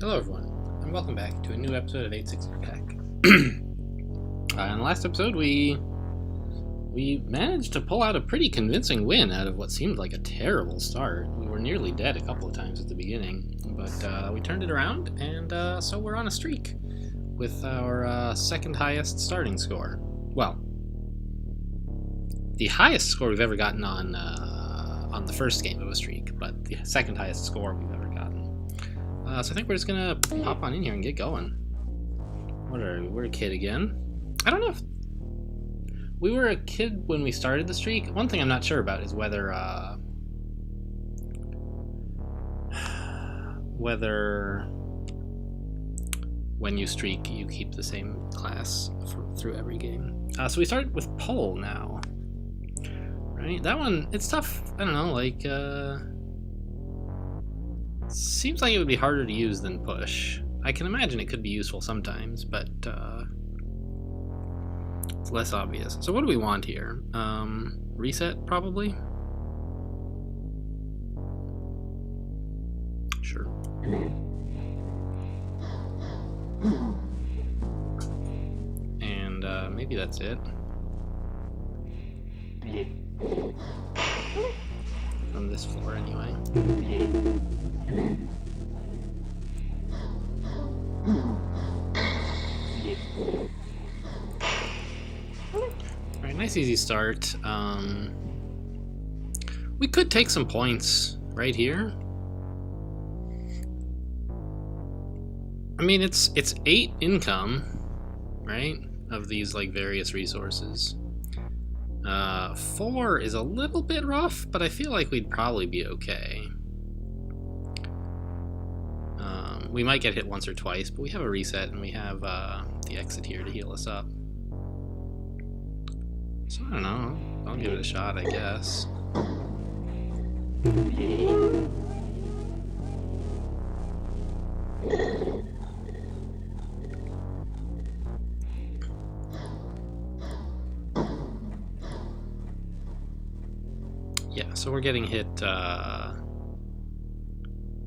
Hello everyone, and welcome back to a new episode of 860 Tech. In the last episode, we managed to pull out a pretty convincing win out of what seemed like a terrible start. We were nearly dead a couple of times at the beginning, but we turned it around, and so we're on a streak with our second highest starting score. Well, the highest score we've ever gotten on the first game of a streak, but the second highest score we've ever gotten. So I think we're just gonna hop on in here and get going. What are we? We're a kid again. I don't know if we were a kid when we started the streak. One thing I'm not sure about is whether when you streak you keep the same class through every game. So we start with pole now. Right? That one, it's tough. I don't know, like seems like it would be harder to use than push. I can imagine it could be useful sometimes, but it's less obvious. So what do we want here? Reset, probably? Sure. And maybe that's it. From this floor, anyway. Alright, nice easy start. We could take some points right here. I mean, it's 8 income, right? Of these like various resources. 4 is a little bit rough, but I feel like we'd probably be okay. We might get hit once or twice, but we have a reset and we have the exit here to heal us up. So I don't know. I'll give it a shot, I guess. Yeah, so we're getting hit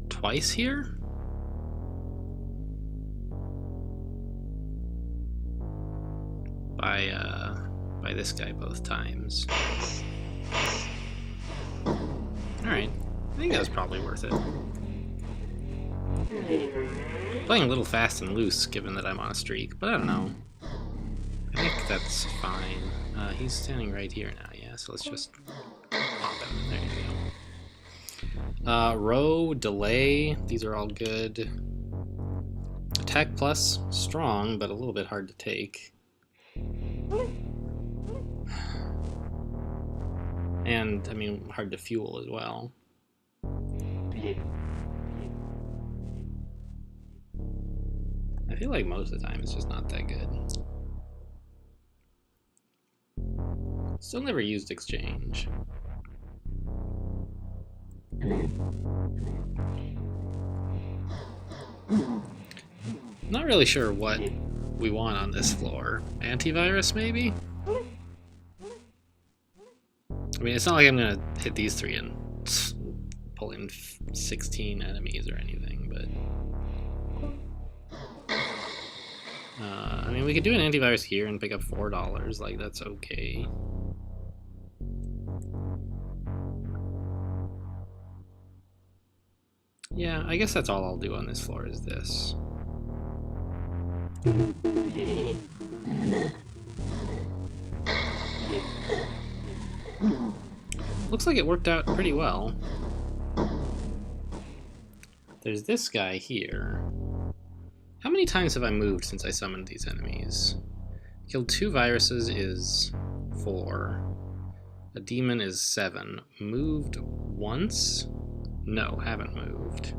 twice here. By this guy both times. Alright, I think that was probably worth it. Playing a little fast and loose given that I'm on a streak, but I don't know. I think that's fine. He's standing right here now, yeah, so let's just pop him. There you go. Row, delay, these are all good. Attack plus, strong, but a little bit hard to take. And, I mean, hard to fuel as well. I feel like most of the time it's just not that good. Still never used exchange. Not really sure what we want on this floor. Antivirus, maybe? I mean, it's not like I'm gonna hit these 3 and pull in 16 enemies or anything, but... I mean, we could do an antivirus here and pick up $4, like, that's okay. Yeah, I guess that's all I'll do on this floor is this. Looks like it worked out pretty well. There's this guy here. How many times have I moved since I summoned these enemies? Killed 2 viruses is 4. A demon is 7. Moved once? No, haven't moved.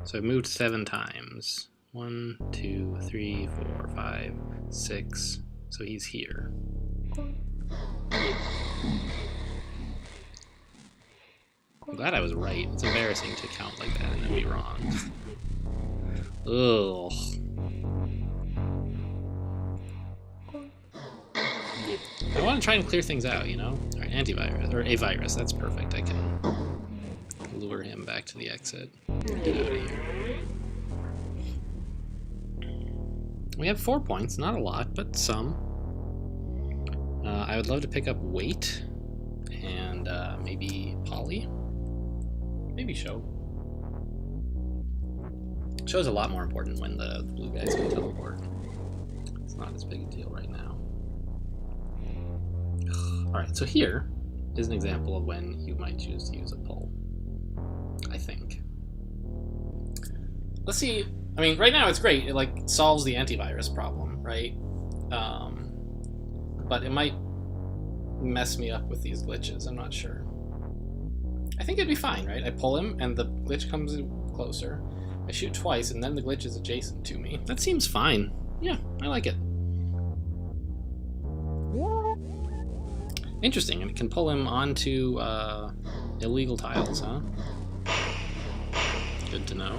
So I've moved 7 times. 1, 2, 3, 4, 5, 6. So he's here. I'm glad I was right. It's embarrassing to count like that and then be wrong. Ugh. I want to try and clear things out, you know? Alright, antivirus, or a virus, that's perfect. I can lure him back to the exit. Get out of here. We have 4 points, not a lot, but some. I would love to pick up Weight and maybe Poly. Maybe Show. Show's a lot more important when the blue guys can teleport. It's not as big a deal right now. Alright, so here is an example of when you might choose to use a pull. I think. Let's see. I mean, right now it's great. It like solves the antivirus problem, right? But it might mess me up with these glitches. I'm not sure. I think it'd be fine, right? I pull him and the glitch comes in closer. I shoot twice and then the glitch is adjacent to me. That seems fine. Yeah, I like it. Interesting, and it can pull him onto illegal tiles, huh? Good to know.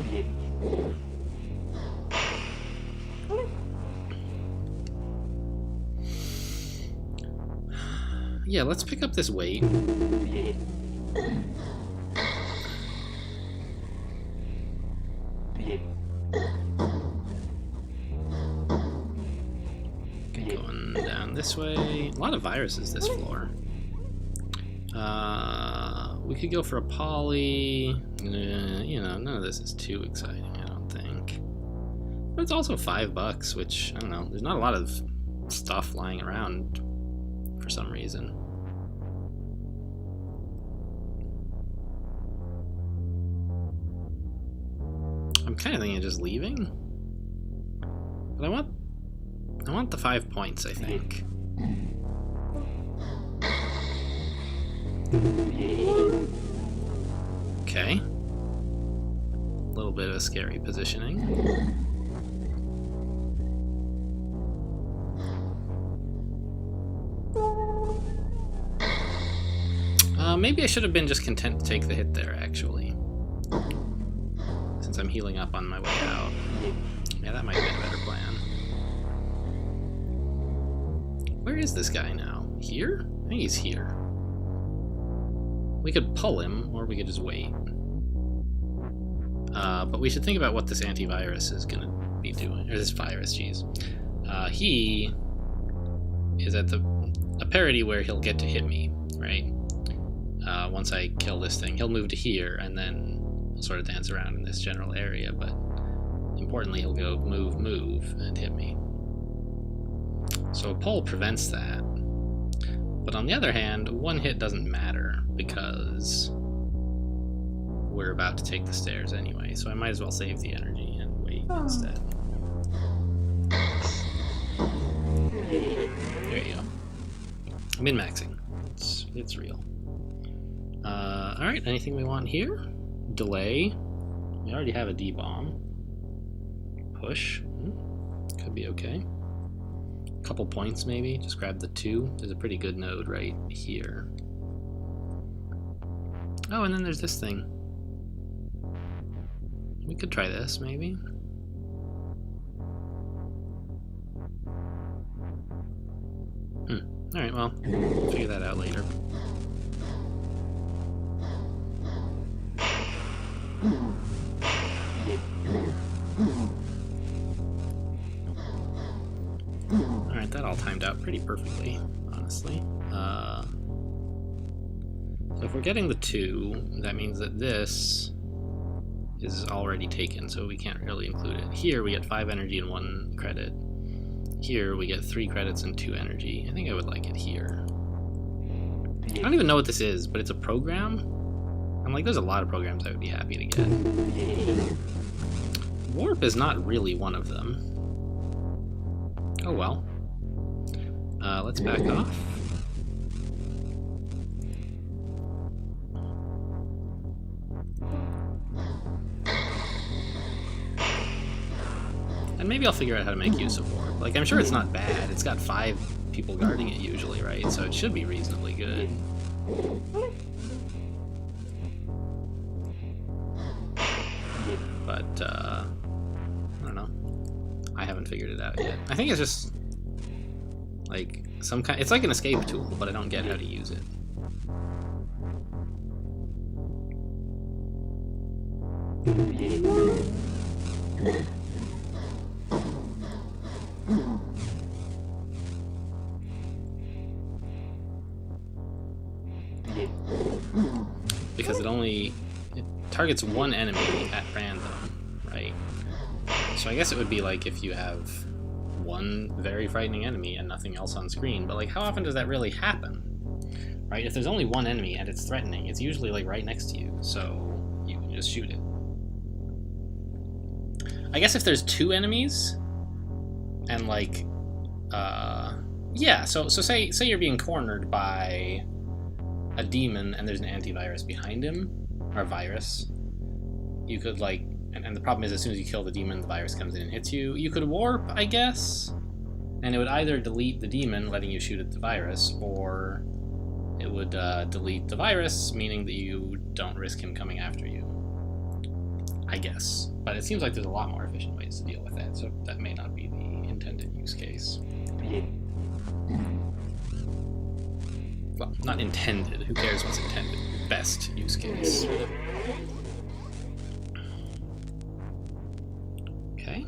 Yeah, let's pick up this weight. Going down this way. A lot of viruses this floor. We could go for a Poly. You know, none of this is too exciting, I don't think. But it's also $5, which, I don't know, there's not a lot of stuff lying around for some reason. I'm kind of thinking of just leaving. But I want the 5 points, I think. Okay. A little bit of a scary positioning. Maybe I should have been just content to take the hit there, actually. Since I'm healing up on my way out. Yeah, that might have been a better plan. Where is this guy now? Here? I think he's here. We could pull him, or we could just wait. But we should think about what this antivirus is going to be doing. Or this virus, jeez. He is at a parity where he'll get to hit me, right? Once I kill this thing, he'll move to here, and then he'll sort of dance around in this general area, but importantly, he'll go move, and hit me. So a pull prevents that. But on the other hand, one hit doesn't matter, because we're about to take the stairs anyway, so I might as well save the energy and wait instead. There you go. I'm min-maxing. It's real. Alright, anything we want here? Delay. We already have a D-bomb. Push. Could be okay. Couple points maybe. Just grab the 2. There's a pretty good node right here. Oh, and then there's this thing. We could try this maybe. Alright, well, we'll figure that out later. Alright, that all timed out pretty perfectly, honestly. So if we're getting the 2, that means that this is already taken, so we can't really include it. Here we get 5 energy and 1 credit. Here we get 3 credits and 2 energy. I think I would like it here. I don't even know what this is, but it's a program? I'm like, there's a lot of programs I would be happy to get. Warp is not really one of them. Oh well. Let's back off. And maybe I'll figure out how to make use of Warp. Like, I'm sure it's not bad. It's got 5 people guarding it usually, right? So it should be reasonably good. But, I don't know. I haven't figured it out yet. I think it's just, like, some kind... It's like an escape tool, but I don't get how to use it. targets one enemy at random, right? So I guess it would be like if you have one very frightening enemy and nothing else on screen, but like how often does that really happen? Right? If there's only one enemy and it's threatening, it's usually like right next to you, so you can just shoot it. I guess if there's two enemies and like yeah, so say you're being cornered by a demon and there's an antivirus behind him, or a virus, you could like, and the problem is as soon as you kill the demon, the virus comes in and hits you. You could warp, I guess, and it would either delete the demon, letting you shoot at the virus, or it would delete the virus, meaning that you don't risk him coming after you, I guess. But it seems like there's a lot more efficient ways to deal with that, so that may not be the intended use case. Well, not intended. Who cares what's intended? Best use case. Okay.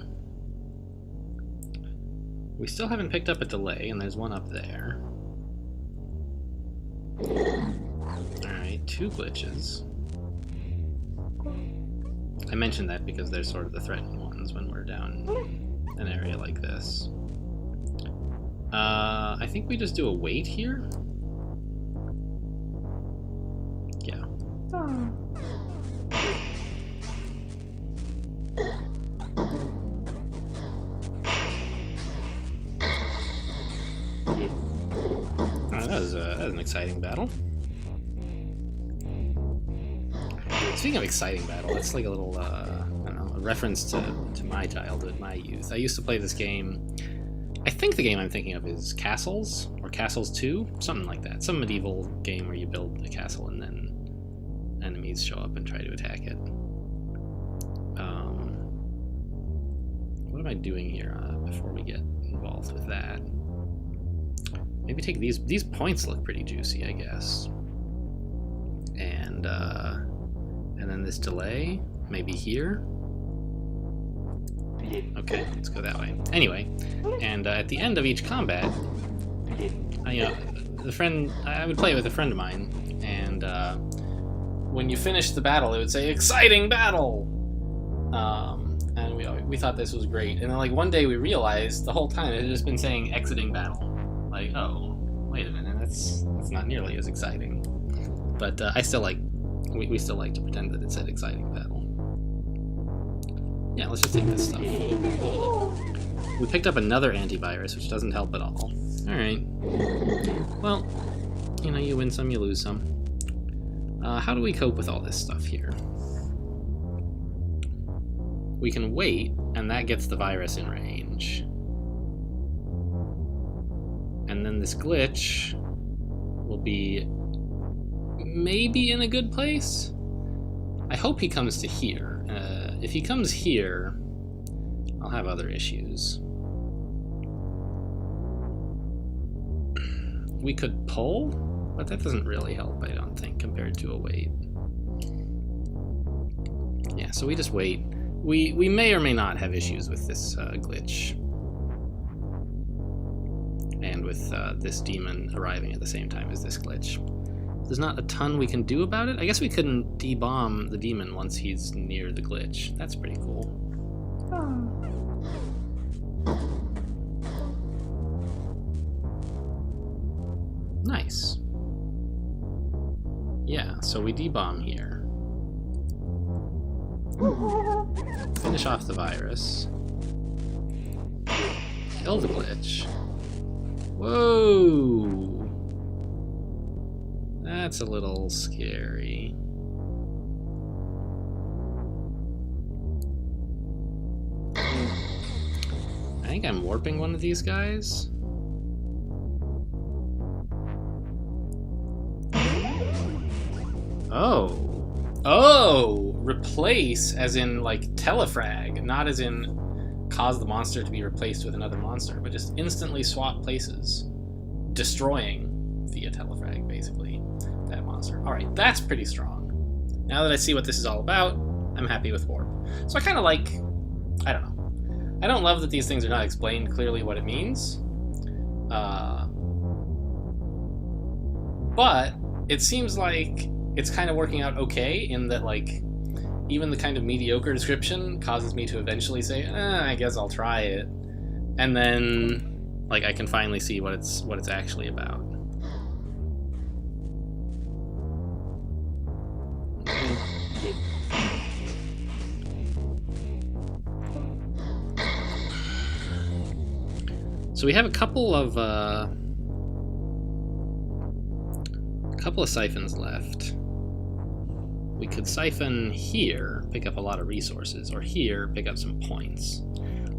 We still haven't picked up a delay, and there's one up there. Alright, 2 glitches. I mentioned that because they're sort of the threatening ones when we're down an area like this. I think we just do a wait here. Yeah. That was an exciting battle. Speaking of exciting battle, that's like a little, I don't know, a reference to my childhood, my youth. I used to play this game. I think the game I'm thinking of is Castles, or Castles 2, something like that. Some medieval game where you build a castle and then enemies show up and try to attack it. What am I doing here before we get involved with that? Maybe take these points look pretty juicy, I guess. And then this delay, maybe here. Okay, let's go that way. Anyway, and at the end of each combat, I would play it with a friend of mine, and when you finished the battle, it would say "exciting battle," and we thought this was great. And then like one day we realized the whole time it had just been saying "exiting battle." Like, oh, wait a minute, that's not nearly as exciting. But I still like, we still like to pretend that it said "exciting battle." Yeah, let's just take this stuff. We picked up another antivirus, which doesn't help at all. Alright. Well, you know, you win some, you lose some. How do we cope with all this stuff here? We can wait, and that gets the virus in range. And then this glitch will be maybe in a good place? I hope he comes to here. If he comes here, I'll have other issues. We could pull, but that doesn't really help, I don't think, compared to a wait. Yeah, so we just wait. We may or may not have issues with this glitch. And with this demon arriving at the same time as this glitch. There's not a ton we can do about it. I guess we couldn't de-bomb the demon once he's near the glitch. That's pretty cool. Nice. Yeah, so we de-bomb here. Finish off the virus. Kill the glitch. Whoa! That's a little scary. I think I'm warping one of these guys. Oh! Replace as in like telefrag, not as in cause the monster to be replaced with another monster, but just instantly swap places, destroying via telefrag, basically, that monster. Alright, that's pretty strong. Now that I see what this is all about, I'm happy with warp. So I kind of like, I don't know. I don't love that these things are not explained clearly what it means. But it seems like it's kind of working out okay in that, like, even the kind of mediocre description causes me to eventually say, I guess I'll try it. And then, like, I can finally see what it's actually about. So we have a couple of siphons left. We could siphon here, pick up a lot of resources, or here, pick up some points.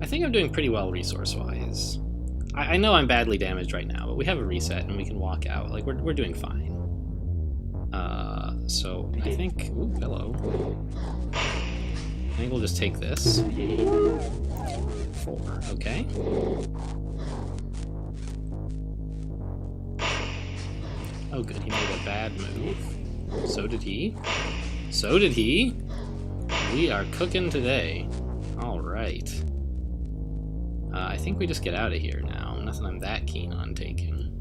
I think I'm doing pretty well resource-wise. I know I'm badly damaged right now, but we have a reset and we can walk out. Like, we're doing fine. So I think... Ooh, hello. I think we'll just take this. 4, okay. Oh good, he made a bad move. So did he. So did he! We are cooking today. Alright. I think we just get out of here now. Nothing I'm that keen on taking.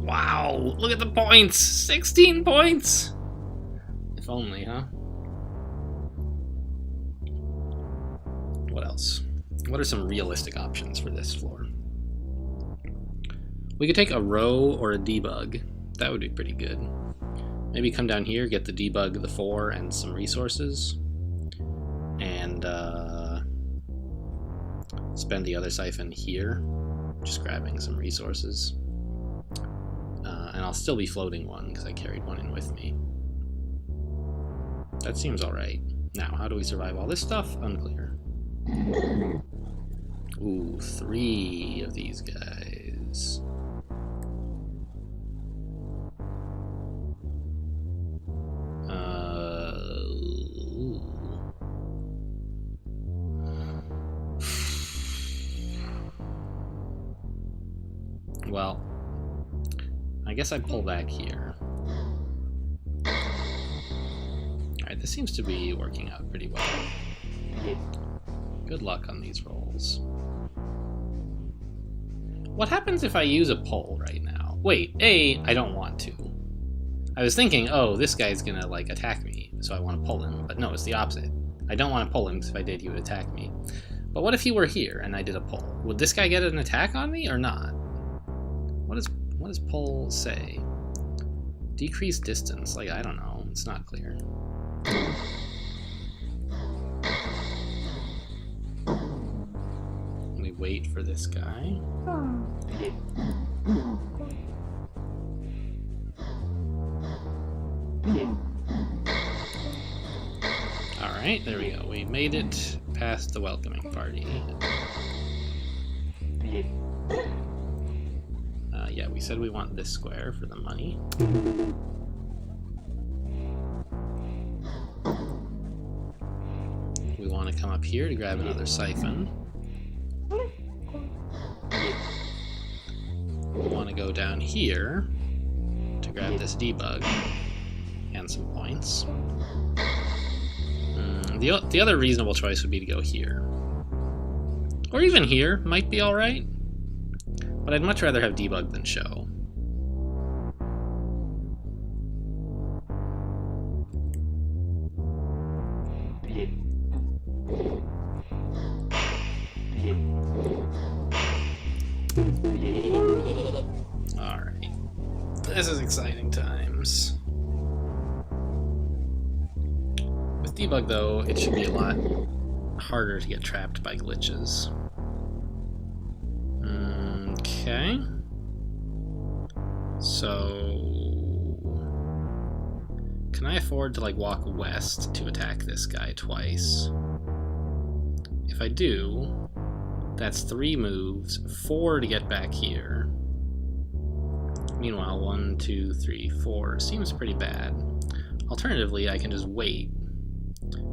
Wow! Look at the points! 16 points! If only, huh? What else? What are some realistic options for this floor? We could take a row or a debug. That would be pretty good. Maybe come down here, get the debug, the 4, and some resources. And spend the other siphon here, just grabbing some resources. And I'll still be floating one, because I carried one in with me. That seems alright. Now, how do we survive all this stuff? Unclear. Ooh, 3 of these guys. Well, I guess I pull back here. Alright, this seems to be working out pretty well. Good luck on these rolls. What happens if I use a pull right now? Wait, I don't want to. I was thinking, oh, this guy's gonna, like, attack me, so I want to pull him. But no, it's the opposite. I don't want to pull him, because if I did, he would attack me. But what if he were here, and I did a pull? Would this guy get an attack on me, or not? What does pull say? Decrease distance. Like, I don't know. It's not clear. We wait for this guy. Alright, there we go. We made it past the welcoming party. Yeah, we said we want this square for the money. We want to come up here to grab another siphon. We want to go down here to grab this debug and some points. The other reasonable choice would be to go here. Or even here, might be alright. But I'd much rather have debug than show. Alright. This is exciting times. With debug, though, it should be a lot harder to get trapped by glitches. Okay. So... can I afford to, like, walk west to attack this guy twice? If I do, that's 3 moves, 4 to get back here. Meanwhile, 1, 2, 3, 4 seems pretty bad. Alternatively, I can just wait,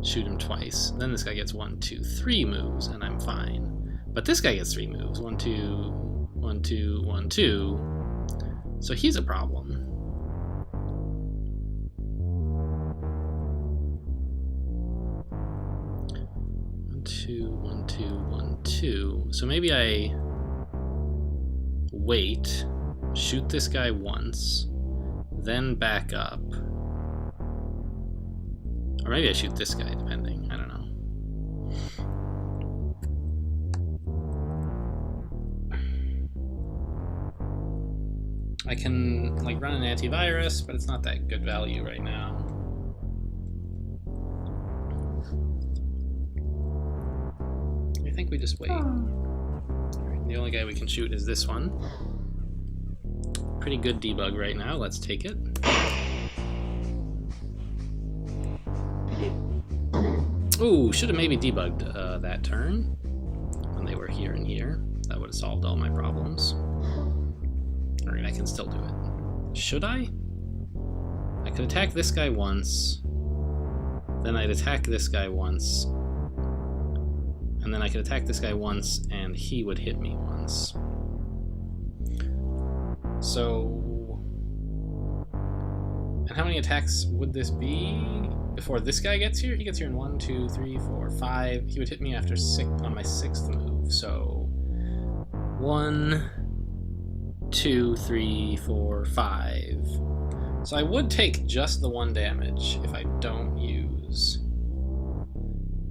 shoot him twice, then this guy gets 1, 2, 3 moves, and I'm fine. But this guy gets 3 moves, 1, 2, 1, 2, 1, 2, so he's a problem. 1, 2, 1, 2, 1, 2. So maybe I wait, shoot this guy once, then back up, Or maybe I shoot this guy, depending. I don't know. I can like run an antivirus, but it's not that good value right now. I think we just wait. Alright, the only guy we can shoot is this one. Pretty good debug right now. Let's take it. Ooh, should have maybe debugged that turn when they were here and here. That would have solved all my problems. Alright, I can still do it. Should I? I could attack this guy once. Then I'd attack this guy once. And then I could attack this guy once, and he would hit me once. So... And how many attacks would this be before this guy gets here? He gets here in 1, 2, 3, 4, 5. He would hit me after on my 6th move. So 1, 2, 3, 4, 5. So I would take just the 1 damage if I don't use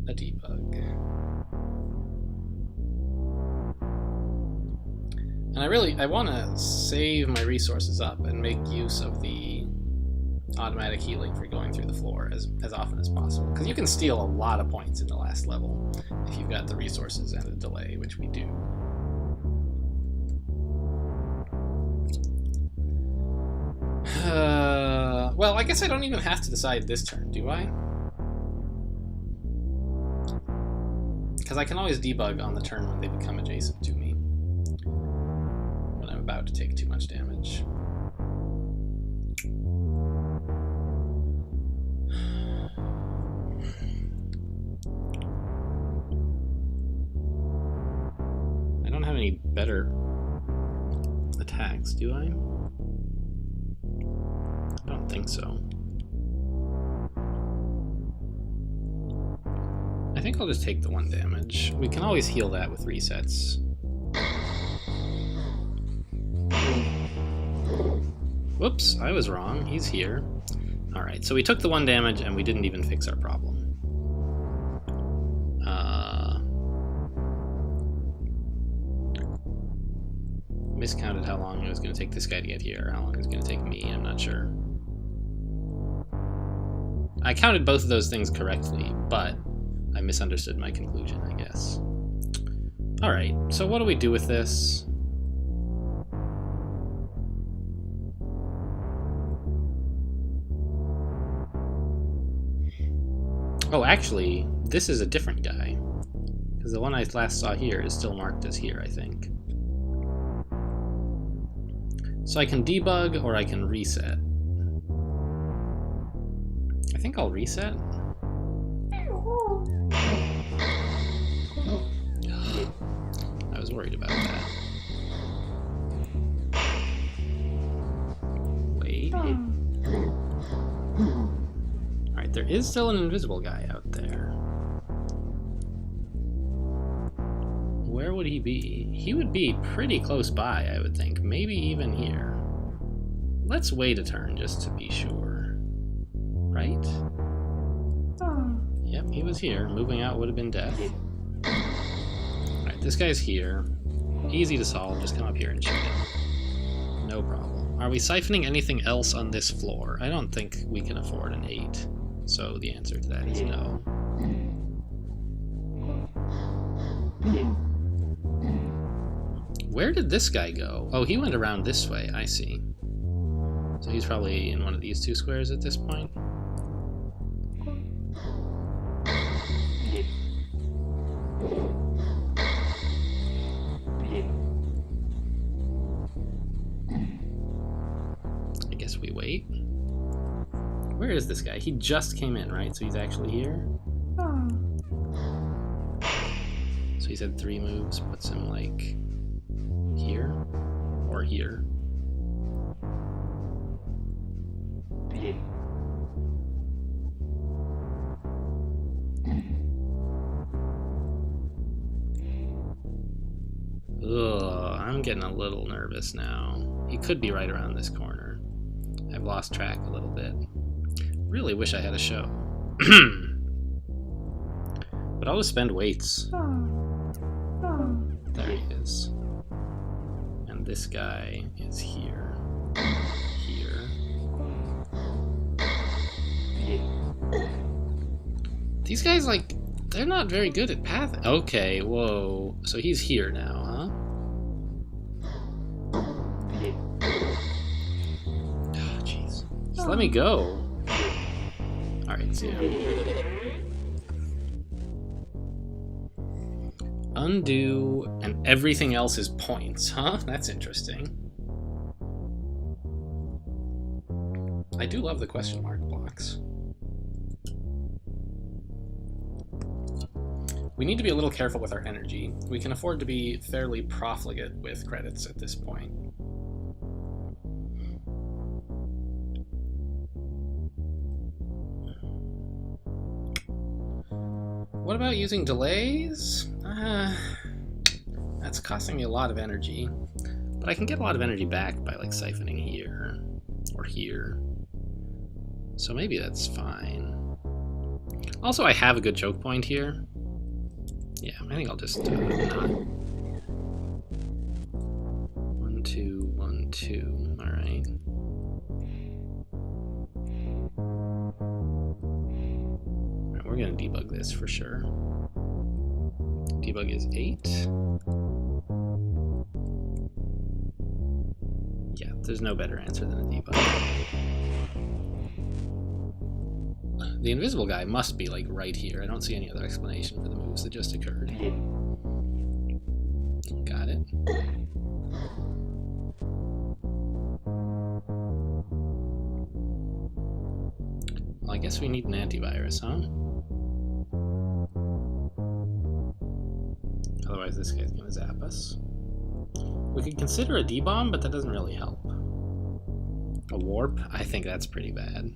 a debug. And I want to save my resources up and make use of the automatic healing for going through the floor as often as possible. Because you can steal a lot of points in the last level if you've got the resources and a delay, which we do. Well, I guess I don't even have to decide this turn, do I? Because I can always debug on the turn when they become adjacent to me. When I'm about to take too much damage. I don't have any better attacks, do I? I don't think so. I think I'll just take the 1 damage. We can always heal that with resets. Whoops, I was wrong. He's here. Alright, so we took the 1 damage and we didn't even fix our problem. Miscounted how long it was going to take this guy to get here, how long it was going to take me, I'm not sure. I counted both of those things correctly, but I misunderstood my conclusion, I guess. Alright, so what do we do with this? Oh, actually, this is a different guy. Because the one I last saw here is still marked as here, I think. So I can debug or I can reset. I think I'll reset. I was worried about that. Wait. Alright, there is still an invisible guy out there. Where would he be? He would be pretty close by, I would think. Maybe even here. Let's wait a turn just to be sure. Right? Yep, he was here. Moving out would have been death. Alright, this guy's here. Easy to solve. Just come up here and shoot him. No problem. Are we siphoning anything else on this floor? I don't think we can afford an 8. So the answer to that is no. Where did this guy go? Oh, he went around this way. I see. So he's probably in one of these 2 squares at this point. I guess we wait. Where is this guy? He just came in, right? So he's actually here? So he's had 3 moves, puts him like here or here. Ugh, I'm getting a little nervous now. He could be right around this corner. I've lost track a little bit. Really wish I had a show. But I'll just spend weights. There he is. And this guy is here. Here. These guys, like, they're not very good at path. Okay, whoa. So he's here now, huh? Oh, jeez. Just let me go. Alright, see ya. Undo, and everything else is points, huh? That's interesting. I do love the question mark blocks. We need to be a little careful with our energy. We can afford to be fairly profligate with credits at this point. What about using delays? That's costing me a lot of energy. But I can get a lot of energy back by like siphoning here or here. So maybe that's fine. Also, I have a good choke point here. Yeah, I think I'll just not. 1, 2, 1, 2. All right. All right, we're gonna debug this for sure. Debug is 8. Yeah, there's no better answer than a debug. The invisible guy must be, like, right here. I don't see any other explanation for the moves that just occurred. Got it. Well, I guess we need an antivirus, huh? Otherwise this guy's gonna zap us. We could consider a D-bomb, but that doesn't really help. A warp? I think that's pretty bad.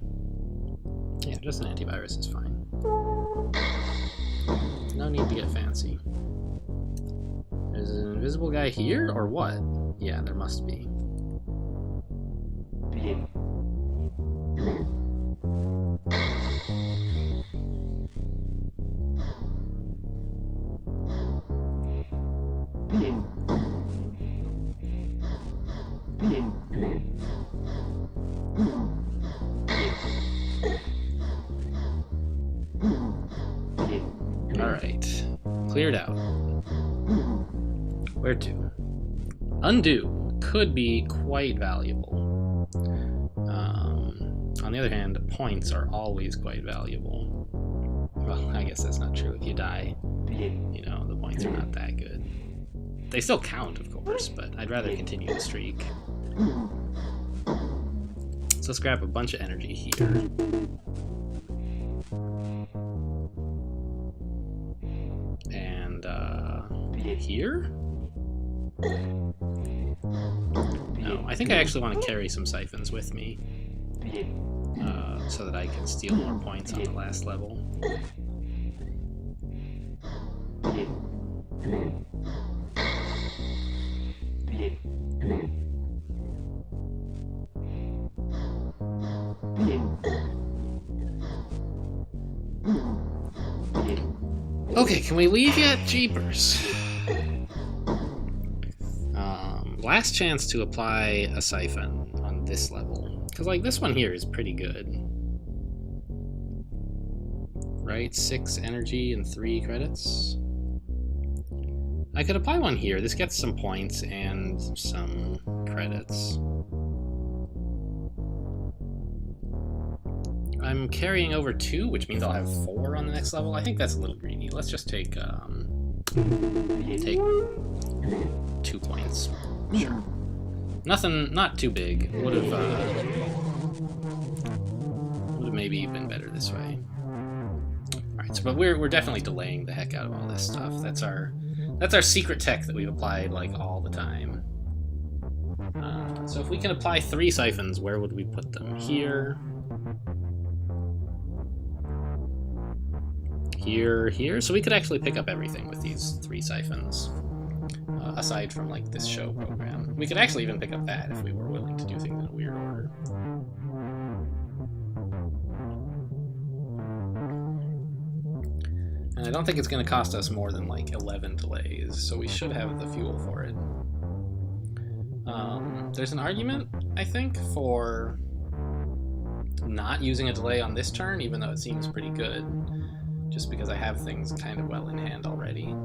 Yeah, just an antivirus is fine. No need to get fancy. There's an invisible guy here, or what? Yeah, there must be. Alright, cleared out. Where to? Undo could be quite valuable. On the other hand, points are always quite valuable. Well, I guess that's not true. If you die, you know, the points are not that good. They still count, of course, but I'd rather continue the streak. So let's grab a bunch of energy here. And, here? No, I think I actually want to carry some siphons with me. So that I can steal more points on the last level. Okay, can we leave yet? Jeepers. Last chance to apply a siphon on this level. Because, like, this one here is pretty good. Right? 6 energy and 3 credits. I could apply one here. This gets some points and some credits. I'm carrying over 2, which means I'll have 4 on the next level. I think that's a little greedy. Let's just take 2 points. Sure. Nothing, not too big. Would have maybe been better this way. Alright, so but we're definitely delaying the heck out of all this stuff. That's our secret tech that we've applied like all the time. So if we can apply 3 siphons, where would we put them? Here. Here. So we could actually pick up everything with these 3 siphons. Aside from like this show program. We could actually even pick up that if we were willing to do things in a weird order. I don't think it's going to cost us more than like 11 delays, so we should have the fuel for it. There's an argument, I think, for not using a delay on this turn, even though it seems pretty good, just because I have things kind of well in hand already.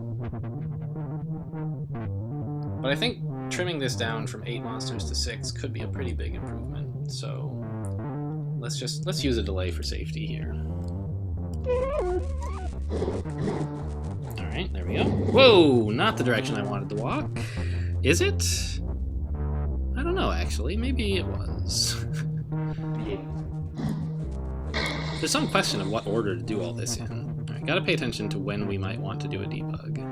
But I think trimming this down from 8 monsters to 6 could be a pretty big improvement, so let's use a delay for safety here. Alright, there we go. Whoa! Not the direction I wanted to walk. Is it? I don't know, actually. Maybe it was. There's some question of what order to do all this in. Alright, gotta pay attention to when we might want to do a debug.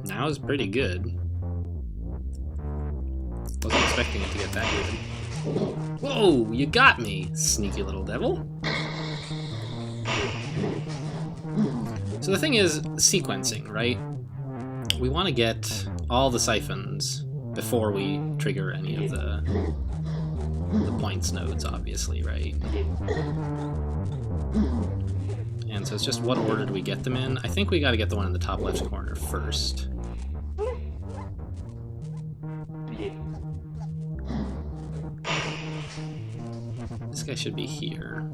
Now is pretty good. Wasn't expecting it to get that good. Whoa, you got me, sneaky little devil. So the thing is, sequencing, right? We want to get all the siphons before we trigger any of the points nodes, obviously, right? And so it's just what order do we get them in? I think we got to get the one in the top left corner first. This guy should be here.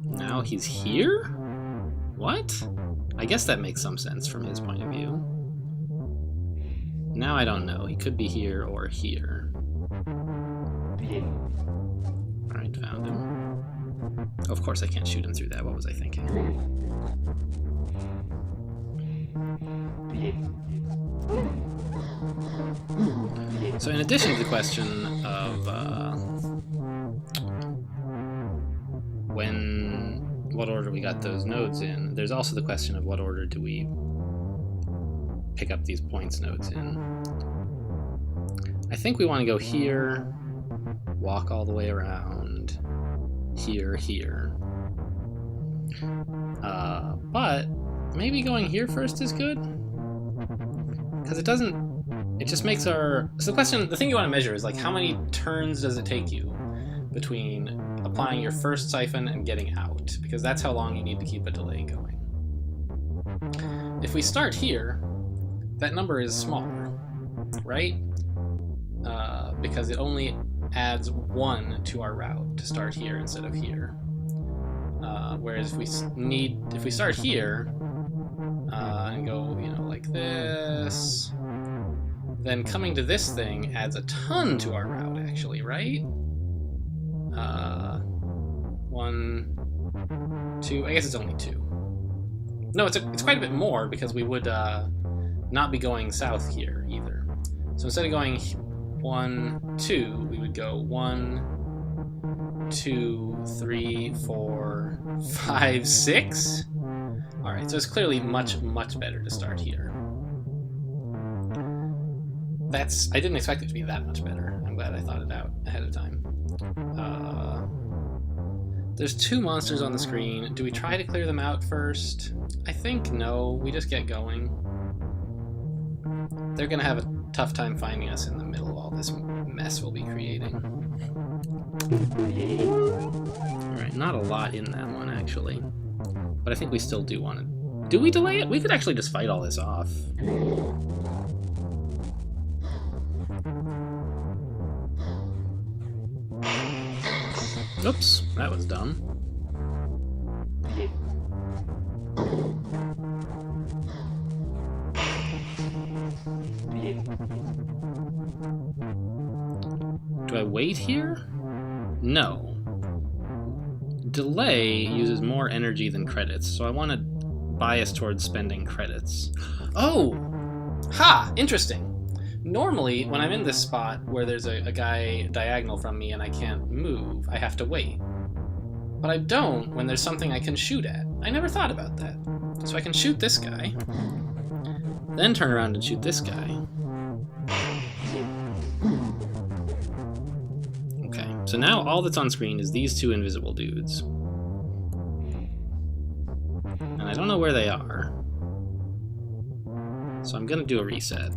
Now he's here? What? I guess that makes some sense from his point of view. Now I don't know. He could be here or here. Alright, found him. Of course I can't shoot him through that. What was I thinking? So in addition to the question of what order we got those nodes in, there's also the question of what order do we pick up these points nodes in. I think we want to go here, walk all the way around, here, here. But maybe going here first is good? Because it just makes our... So the thing you want to measure is like how many turns does it take you between applying your first siphon and getting out, because that's how long you need to keep a delay going. If we start here, that number is smaller, right? Because it only adds 1 to our route to start here instead of here. Whereas if we start here and go, like this, then coming to this thing adds a ton to our route, actually, right? 1, 2. I guess it's only 2. No, it's quite a bit more because we would not be going south here either. So instead of going 1, 2, we would go 1, 2, 3, 4, 5, 6. All right, so it's clearly much, much better to start here. I didn't expect it to be that much better. I'm glad I thought it out ahead of time. There's 2 monsters on the screen. Do we try to clear them out first? I think no. We just get going. They're going to have a tough time finding us in the middle of all this mess we'll be creating. Alright, not a lot in that one, actually. But I think we still do want to... Do we delay it? We could actually just fight all this off. Oops, that was dumb. Do I wait here? No. Delay uses more energy than credits, so I want to bias towards spending credits. Oh! Ha! Interesting. Normally, when I'm in this spot where there's a guy diagonal from me and I can't move, I have to wait. But I don't when there's something I can shoot at. I never thought about that. So I can shoot this guy, then turn around and shoot this guy. Okay, so now all that's on screen is these 2 invisible dudes. And I don't know where they are. So I'm gonna do a reset.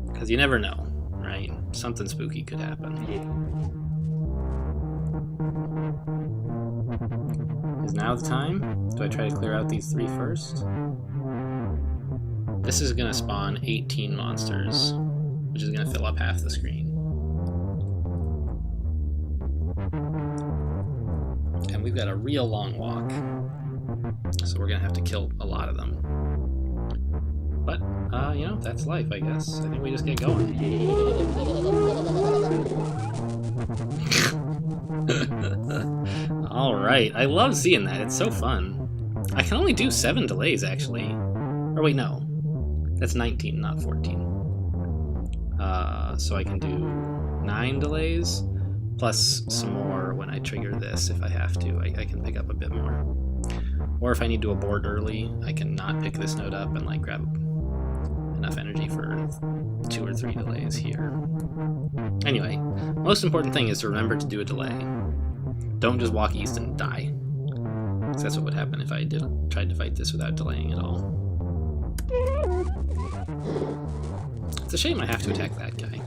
Because you never know, right? Something spooky could happen. Is now the time? Do I try to clear out these 3 first? This is gonna spawn 18 monsters, which is gonna fill up half the screen. And we've got a real long walk, so we're gonna have to kill a lot of them. But, you know, that's life, I guess. I think we just get going. Alright, I love seeing that. It's so fun. I can only do 7 delays, actually. Or wait, no. That's 19, not 14. So I can do 9 delays, plus some more when I trigger this if I have to. I can pick up a bit more. Or if I need to abort early, I can not pick this node up and like grab enough energy for 2 or 3 delays here. Anyway, most important thing is to remember to do a delay. Don't just walk east and die. Because that's what would happen if I tried to fight this without delaying at all. It's a shame I have to attack that guy.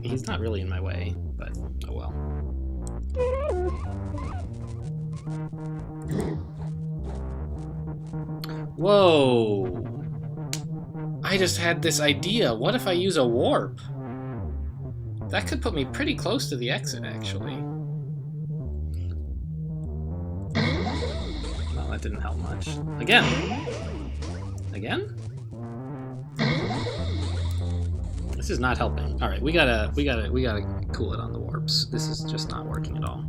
He's not really in my way, but oh well. Whoa! I just had this idea. What if I use a warp? That could put me pretty close to the exit, actually. Well, that didn't help much. Again! Again? This is not helping. Alright, we gotta cool it on the warps. This is just not working at all.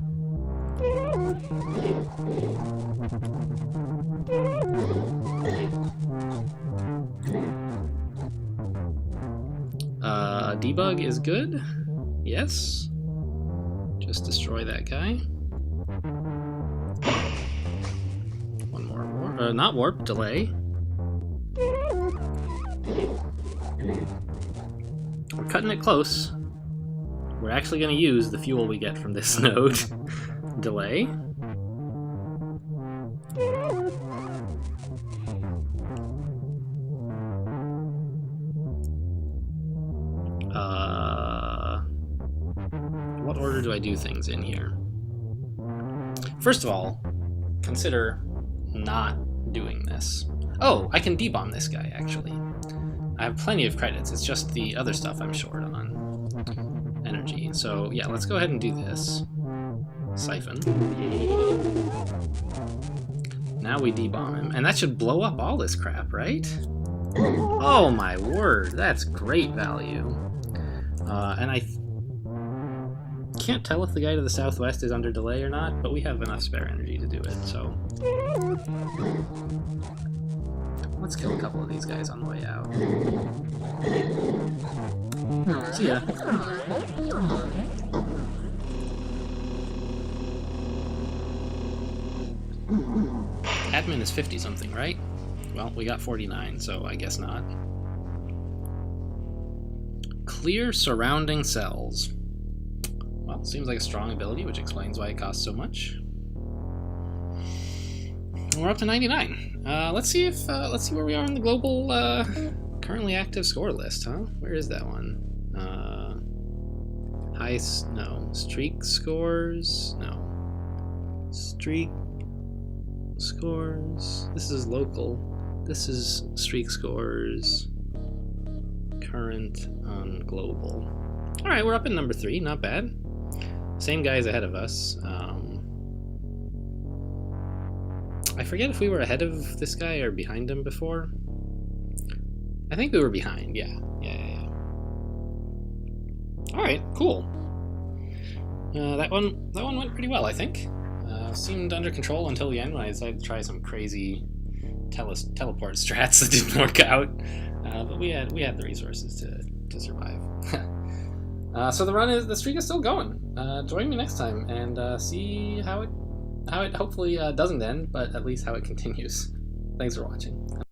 Debug is good. Yes. Just destroy that guy. One more warp. Not warp, delay. We're cutting it close. We're actually going to use the fuel we get from this node. Delay. What order do I do things in here? First of all, consider not doing this. Oh, I can debomb this guy, actually. I have plenty of credits, it's just the other stuff I'm short on. Energy. So, yeah, let's go ahead and do this. Siphon. Now we debomb him, and that should blow up all this crap, right? Oh my word, that's great value. And I can't tell if the guy to the southwest is under delay or not, but we have enough spare energy to do it, so... Let's kill a couple of these guys on the way out. See ya. Admin is 50 something, right? Well, we got 49, so I guess not. Clear surrounding cells. Well, seems like a strong ability, which explains why it costs so much. We're up to 99. Let's see where we are in the global currently active score list, huh? Where is that one? No. Streak scores? No. Streak scores. This is local. This is streak scores. Current on global. Alright, we're up in number 3. Not bad. Same guys ahead of us. I forget if we were ahead of this guy or behind him before. I think we were behind, yeah. Alright, cool. That one went pretty well, I think. Seemed under control until the end when I decided to try some crazy teleport strats that didn't work out. But we had the resources to survive. So the streak is still going. Join me next time and see how it hopefully doesn't end, but at least how it continues. Thanks for watching.